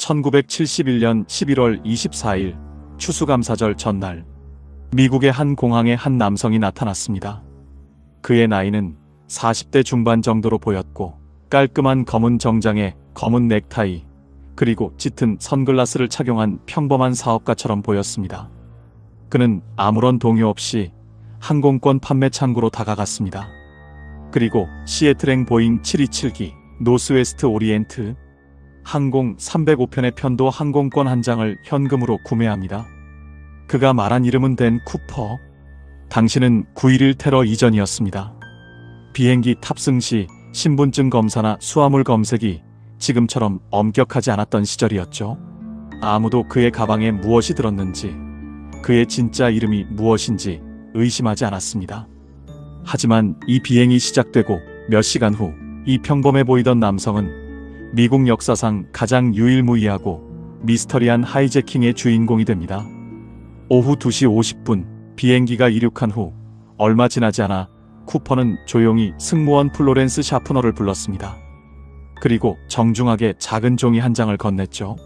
1971년 11월 24일 추수감사절 전날, 미국의 한 공항에 한 남성이 나타났습니다. 그의 나이는 40대 중반 정도로 보였고 깔끔한 검은 정장에 검은 넥타이, 그리고 짙은 선글라스를 착용한 평범한 사업가처럼 보였습니다. 그는 아무런 동요 없이 항공권 판매 창구로 다가갔습니다. 그리고 시애틀행 보잉 727기 노스웨스트 오리엔트 항공 305편의 편도 항공권 한 장을 현금으로 구매합니다. 그가 말한 이름은 댄 쿠퍼. 당시는 9.11 테러 이전이었습니다. 비행기 탑승 시 신분증 검사나 수화물 검색이 지금처럼 엄격하지 않았던 시절이었죠. 아무도 그의 가방에 무엇이 들었는지, 그의 진짜 이름이 무엇인지 의심하지 않았습니다. 하지만 이 비행이 시작되고 몇 시간 후 이 평범해 보이던 남성은 미국 역사상 가장 유일무이하고 미스터리한 하이제킹의 주인공이 됩니다. 오후 2시 50분 비행기가 이륙한 후 얼마 지나지 않아 쿠퍼는 조용히 승무원 플로렌스 샤프너를 불렀습니다. 그리고 정중하게 작은 종이 한 장을 건넸죠.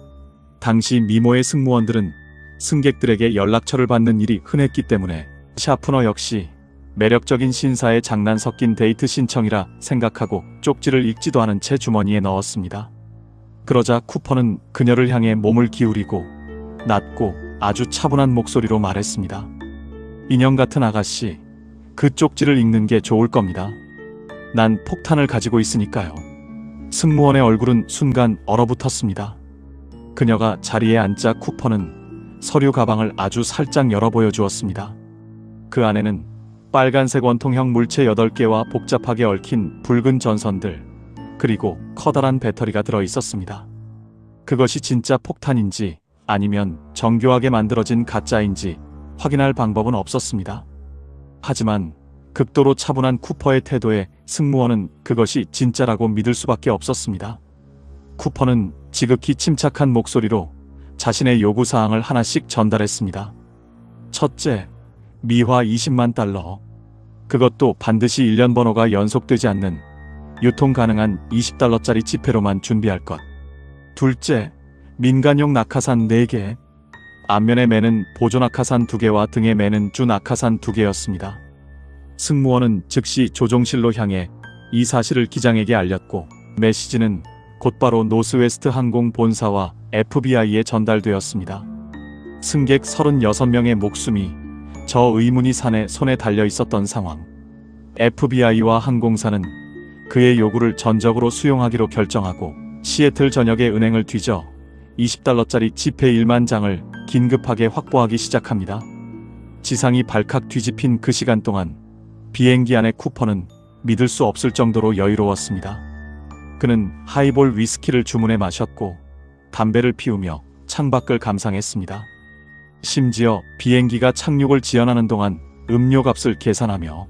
당시 미모의 승무원들은 승객들에게 연락처를 받는 일이 흔했기 때문에 샤프너 역시 매력적인 신사의 장난 섞인 데이트 신청이라 생각하고 쪽지를 읽지도 않은 채 주머니에 넣었습니다. 그러자 쿠퍼는 그녀를 향해 몸을 기울이고 낮고 아주 차분한 목소리로 말했습니다. 인형 같은 아가씨, 그 쪽지를 읽는 게 좋을 겁니다. 난 폭탄을 가지고 있으니까요. 승무원의 얼굴은 순간 얼어붙었습니다. 그녀가 자리에 앉자 쿠퍼는 서류 가방을 아주 살짝 열어 보여주었습니다. 그 안에는 빨간색 원통형 물체 8개와 복잡하게 얽힌 붉은 전선들, 그리고 커다란 배터리가 들어 있었습니다. 그것이 진짜 폭탄인지 아니면 정교하게 만들어진 가짜인지 확인할 방법은 없었습니다. 하지만 극도로 차분한 쿠퍼의 태도에 승무원은 그것이 진짜라고 믿을 수밖에 없었습니다. 쿠퍼는 지극히 침착한 목소리로 자신의 요구사항을 하나씩 전달했습니다. 첫째, 미화 20만 달러. 그것도 반드시 1년 번호가 연속되지 않는 유통 가능한 20달러짜리 지폐로만 준비할 것. 둘째, 민간용 낙하산 4개. 앞면에 매는 보조 낙하산 2개와 등에 매는 주 낙하산 2개였습니다. 승무원은 즉시 조종실로 향해 이 사실을 기장에게 알렸고 메시지는 곧바로 노스웨스트 항공 본사와 FBI에 전달되었습니다. 승객 36명의 목숨이 저 의문의 산의 손에 달려 있었던 상황. FBI와 항공사는 그의 요구를 전적으로 수용하기로 결정하고 시애틀 전역의 은행을 뒤져 20달러짜리 지폐 1만 장을 긴급하게 확보하기 시작합니다. 지상이 발칵 뒤집힌 그 시간 동안 비행기 안의 쿠퍼는 믿을 수 없을 정도로 여유로웠습니다. 그는 하이볼 위스키를 주문해 마셨고 담배를 피우며 창밖을 감상했습니다. 심지어 비행기가 착륙을 지연하는 동안 음료값을 계산하며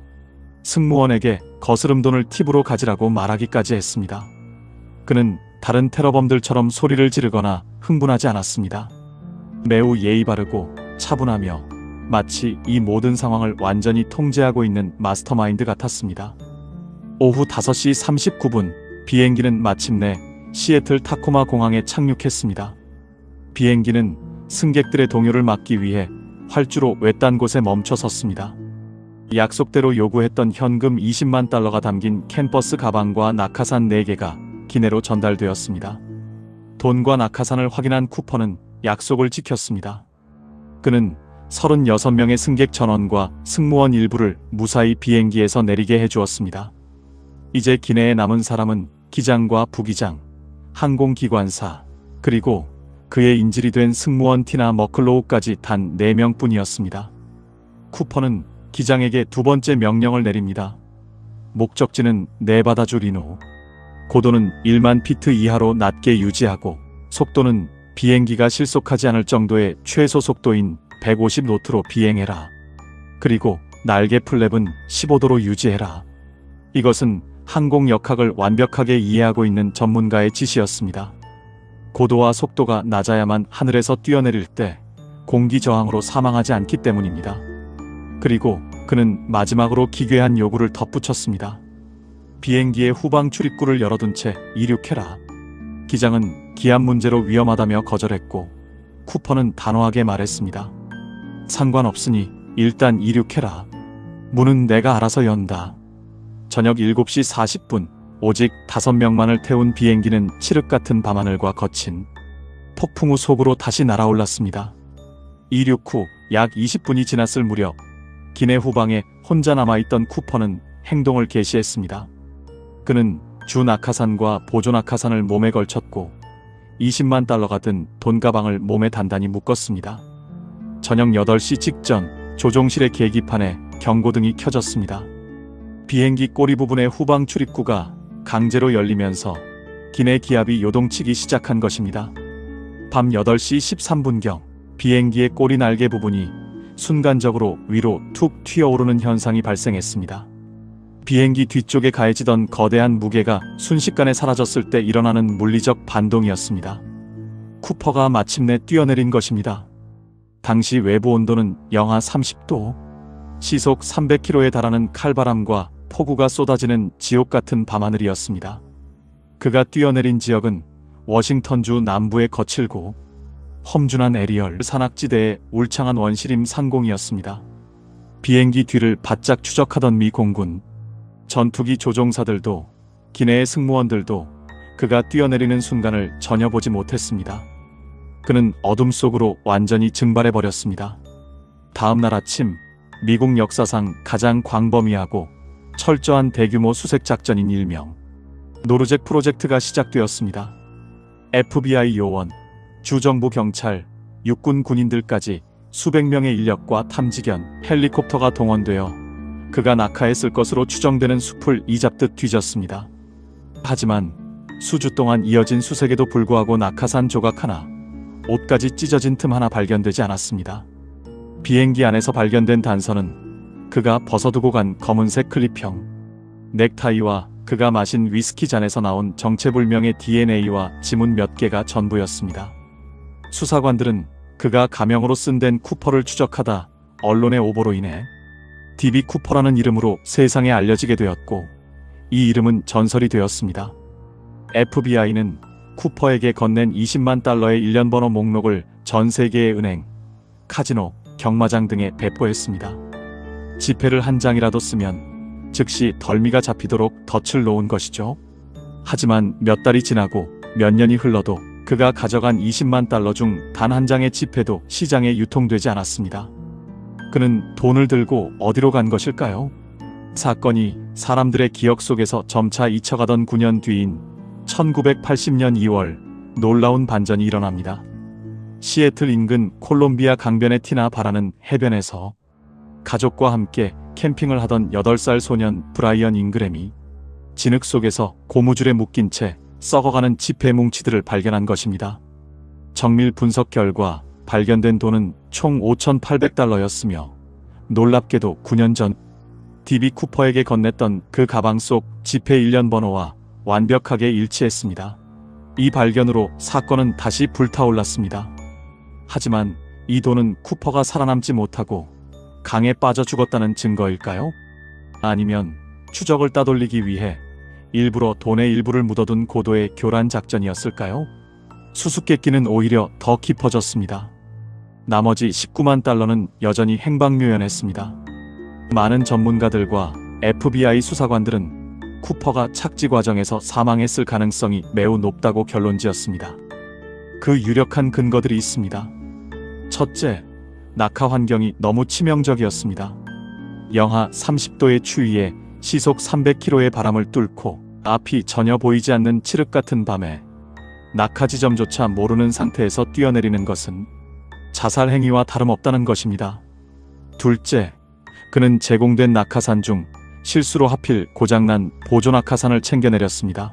승무원에게 거스름돈을 팁으로 가지라고 말하기까지 했습니다. 그는 다른 테러범들처럼 소리를 지르거나 흥분하지 않았습니다. 매우 예의 바르고 차분하며 마치 이 모든 상황을 완전히 통제하고 있는 마스터마인드 같았습니다. 오후 5시 39분 비행기는 마침내 시애틀 타코마 공항에 착륙했습니다. 비행기는 승객들의 동요를 막기 위해 활주로 외딴 곳에 멈춰 섰습니다. 약속대로 요구했던 현금 20만 달러가 담긴 캔버스 가방과 낙하산 4개가 기내로 전달되었습니다. 돈과 낙하산을 확인한 쿠퍼는 약속을 지켰습니다. 그는 36명의 승객 전원과 승무원 일부를 무사히 비행기에서 내리게 해주었습니다. 이제 기내에 남은 사람은 기장과 부기장, 항공기관사, 그리고 그의 인질이 된 승무원 티나 머클로우까지 단 4명뿐이었습니다. 쿠퍼는 기장에게 두 번째 명령을 내립니다. 목적지는 네바다주 리노. 고도는 1만 피트 이하로 낮게 유지하고 속도는 비행기가 실속하지 않을 정도의 최소 속도인 150노트로 비행해라. 그리고 날개 플랩은 15도로 유지해라. 이것은 항공 역학을 완벽하게 이해하고 있는 전문가의 지시였습니다. 고도와 속도가 낮아야만 하늘에서 뛰어내릴 때 공기 저항으로 사망하지 않기 때문입니다. 그리고 그는 마지막으로 기괴한 요구를 덧붙였습니다. 비행기의 후방 출입구를 열어둔 채 이륙해라. 기장은 기압 문제로 위험하다며 거절했고 쿠퍼는 단호하게 말했습니다. 상관없으니 일단 이륙해라. 문은 내가 알아서 연다. 저녁 7시 40분 오직 5명만을 태운 비행기는 칠흑 같은 밤하늘과 거친 폭풍우 속으로 다시 날아올랐습니다. 이륙 후 약 20분이 지났을 무렵 기내 후방에 혼자 남아있던 쿠퍼는 행동을 개시했습니다. 그는 주 낙하산과 보조 낙하산을 몸에 걸쳤고 20만 달러가 든 돈가방을 몸에 단단히 묶었습니다. 저녁 8시 직전 조종실의 계기판에 경고등이 켜졌습니다. 비행기 꼬리 부분의 후방 출입구가 강제로 열리면서 기내 기압이 요동치기 시작한 것입니다. 밤 8시 13분경 비행기의 꼬리 날개 부분이 순간적으로 위로 툭 튀어오르는 현상이 발생했습니다. 비행기 뒤쪽에 가해지던 거대한 무게가 순식간에 사라졌을 때 일어나는 물리적 반동이었습니다. 쿠퍼가 마침내 뛰어내린 것입니다. 당시 외부 온도는 영하 30도, 시속 300km에 달하는 칼바람과 폭우가 쏟아지는 지옥 같은 밤하늘이었습니다. 그가 뛰어내린 지역은 워싱턴주 남부의 거칠고 험준한 에리얼 산악지대의 울창한 원시림 상공이었습니다. 비행기 뒤를 바짝 추적하던 미 공군 전투기 조종사들도 기내의 승무원들도 그가 뛰어내리는 순간을 전혀 보지 못했습니다. 그는 어둠 속으로 완전히 증발해버렸습니다. 다음 날 아침 미국 역사상 가장 광범위하고 철저한 대규모 수색작전인 일명 노르잭 프로젝트가 시작되었습니다. FBI 요원, 주정부 경찰, 육군 군인들까지 수백 명의 인력과 탐지견, 헬리콥터가 동원되어 그가 낙하했을 것으로 추정되는 숲을 이잡듯 뒤졌습니다. 하지만 수주 동안 이어진 수색에도 불구하고 낙하산 조각 하나, 옷까지 찢어진 틈 하나 발견되지 않았습니다. 비행기 안에서 발견된 단서는 그가 벗어두고 간 검은색 클립형 넥타이와 그가 마신 위스키 잔에서 나온 정체불명의 DNA와 지문 몇 개가 전부였습니다. 수사관들은 그가 가명으로 쓴덴 쿠퍼를 추적하다 언론의 오보로 인해 DB 쿠퍼라는 이름으로 세상에 알려지게 되었고 이 이름은 전설이 되었습니다. FBI는 쿠퍼에게 건넨 20만 달러의 1년 번호 목록을 전 세계의 은행, 카지노, 경마장 등에 배포했습니다. 지폐를 한 장이라도 쓰면 즉시 덜미가 잡히도록 덫을 놓은 것이죠. 하지만 몇 달이 지나고 몇 년이 흘러도 그가 가져간 20만 달러 중 단 한 장의 지폐도 시장에 유통되지 않았습니다. 그는 돈을 들고 어디로 간 것일까요? 사건이 사람들의 기억 속에서 점차 잊혀가던 9년 뒤인 1980년 2월 놀라운 반전이 일어납니다. 시애틀 인근 콜롬비아 강변의 티나 바라는 해변에서 가족과 함께 캠핑을 하던 8살 소년 브라이언 잉그램이 진흙 속에서 고무줄에 묶인 채 썩어가는 지폐 뭉치들을 발견한 것입니다. 정밀 분석 결과 발견된 돈은 총 5,800달러였으며 놀랍게도 9년 전 DB 쿠퍼에게 건넸던 그 가방 속 지폐 1년 번호와 완벽하게 일치했습니다. 이 발견으로 사건은 다시 불타올랐습니다. 하지만 이 돈은 쿠퍼가 살아남지 못하고 강에 빠져 죽었다는 증거일까요? 아니면 추적을 따돌리기 위해 일부러 돈의 일부를 묻어둔 고도의 교란 작전이었을까요? 수수께끼는 오히려 더 깊어졌습니다. 나머지 19만 달러는 여전히 행방묘연했습니다. 많은 전문가들과 FBI 수사관들은 쿠퍼가 착지 과정에서 사망했을 가능성이 매우 높다고 결론지었습니다. 그 유력한 근거들이 있습니다. 첫째, 낙하 환경이 너무 치명적이었습니다. 영하 30도의 추위에 시속 300km의 바람을 뚫고 앞이 전혀 보이지 않는 칠흑 같은 밤에 낙하 지점조차 모르는 상태에서 뛰어내리는 것은 자살 행위와 다름없다는 것입니다. 둘째, 그는 제공된 낙하산 중 실수로 하필 고장난 보조 낙하산을 챙겨 내렸습니다.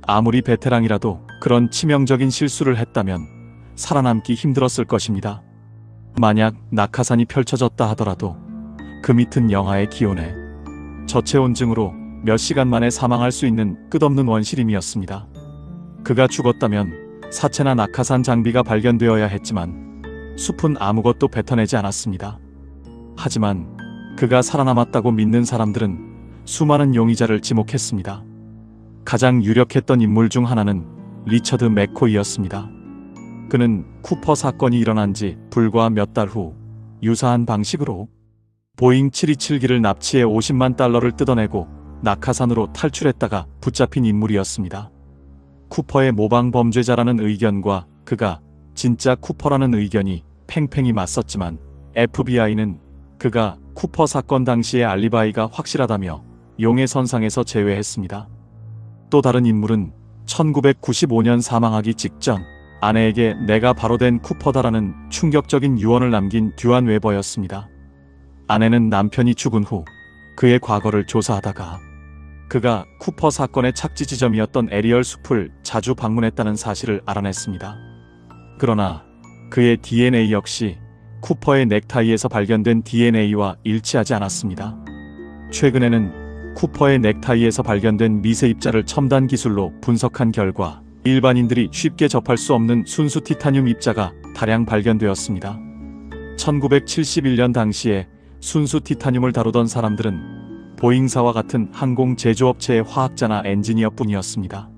아무리 베테랑이라도 그런 치명적인 실수를 했다면 살아남기 힘들었을 것입니다. 만약 낙하산이 펼쳐졌다 하더라도 그 밑은 영하의 기온에 저체온증으로 몇 시간 만에 사망할 수 있는 끝없는 원시림이었습니다. 그가 죽었다면 사체나 낙하산 장비가 발견되어야 했지만 숲은 아무것도 뱉어내지 않았습니다. 하지만 그가 살아남았다고 믿는 사람들은 수많은 용의자를 지목했습니다. 가장 유력했던 인물 중 하나는 리처드 맥코이였습니다. 그는 쿠퍼 사건이 일어난 지 불과 몇 달 후 유사한 방식으로 보잉 727기를 납치해 $50만 뜯어내고 낙하산으로 탈출했다가 붙잡힌 인물이었습니다. 쿠퍼의 모방 범죄자라는 의견과 그가 진짜 쿠퍼라는 의견이 팽팽히 맞섰지만 FBI는 그가 쿠퍼 사건 당시의 알리바이가 확실하다며 용의선상에서 제외했습니다. 또 다른 인물은 1995년 사망하기 직전 아내에게 내가 바로 된 쿠퍼다라는 충격적인 유언을 남긴 듀안 웨버였습니다. 아내는 남편이 죽은 후 그의 과거를 조사하다가 그가 쿠퍼 사건의 착지 지점이었던 에리얼 숲을 자주 방문했다는 사실을 알아냈습니다. 그러나 그의 DNA 역시 쿠퍼의 넥타이에서 발견된 DNA와 일치하지 않았습니다. 최근에는 쿠퍼의 넥타이에서 발견된 미세 입자를 첨단 기술로 분석한 결과 일반인들이 쉽게 접할 수 없는 순수 티타늄 입자가 다량 발견되었습니다. 1971년 당시에 순수 티타늄을 다루던 사람들은 보잉사와 같은 항공 제조업체의 화학자나 엔지니어 뿐이었습니다.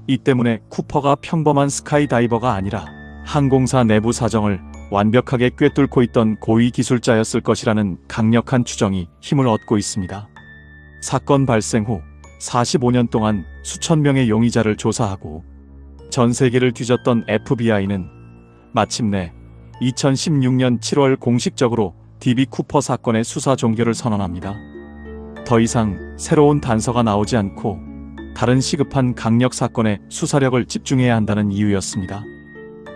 이 때문에 쿠퍼가 평범한 스카이다이버가 아니라 항공사 내부 사정을 완벽하게 꿰뚫고 있던 고위 기술자였을 것이라는 강력한 추정이 힘을 얻고 있습니다. 사건 발생 후 45년 동안 수천 명의 용의자를 조사하고 전 세계를 뒤졌던 FBI는 마침내 2016년 7월 공식적으로 DB 쿠퍼 사건의 수사 종결을 선언합니다. 더 이상 새로운 단서가 나오지 않고 다른 시급한 강력 사건에 수사력을 집중해야 한다는 이유였습니다.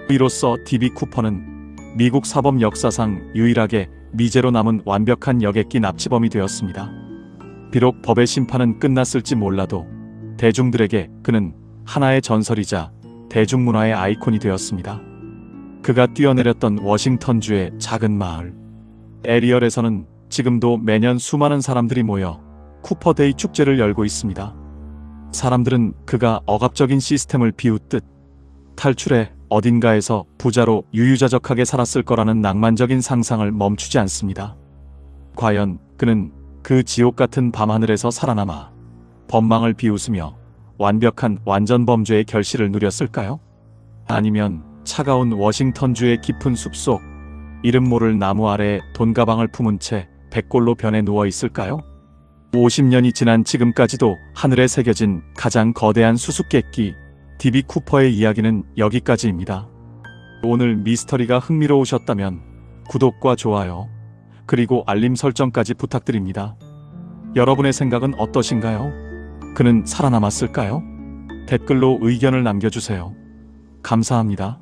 이로써 DB 쿠퍼는 미국 사법 역사상 유일하게 미제로 남은 완벽한 여객기 납치범이 되었습니다. 비록 법의 심판은 끝났을지 몰라도 대중들에게 그는 하나의 전설이자 대중문화의 아이콘이 되었습니다. 그가 뛰어내렸던 워싱턴주의 작은 마을 에리얼에서는 지금도 매년 수많은 사람들이 모여 쿠퍼데이 축제를 열고 있습니다. 사람들은 그가 억압적인 시스템을 비웃듯 탈출해 어딘가에서 부자로 유유자적하게 살았을 거라는 낭만적인 상상을 멈추지 않습니다. 과연 그는 그 지옥 같은 밤하늘에서 살아남아 법망을 비웃으며 완벽한 완전범죄의 결실을 누렸을까요? 아니면 차가운 워싱턴주의 깊은 숲속 이름 모를 나무 아래에 돈가방을 품은 채 백골로 변해 누워 있을까요? 50년이 지난 지금까지도 하늘에 새겨진 가장 거대한 수수께끼 DB 쿠퍼의 이야기는 여기까지입니다. 오늘 미스터리가 흥미로우셨다면 구독과 좋아요 그리고 알림 설정까지 부탁드립니다. 여러분의 생각은 어떠신가요? 그는 살아남았을까요? 댓글로 의견을 남겨주세요. 감사합니다.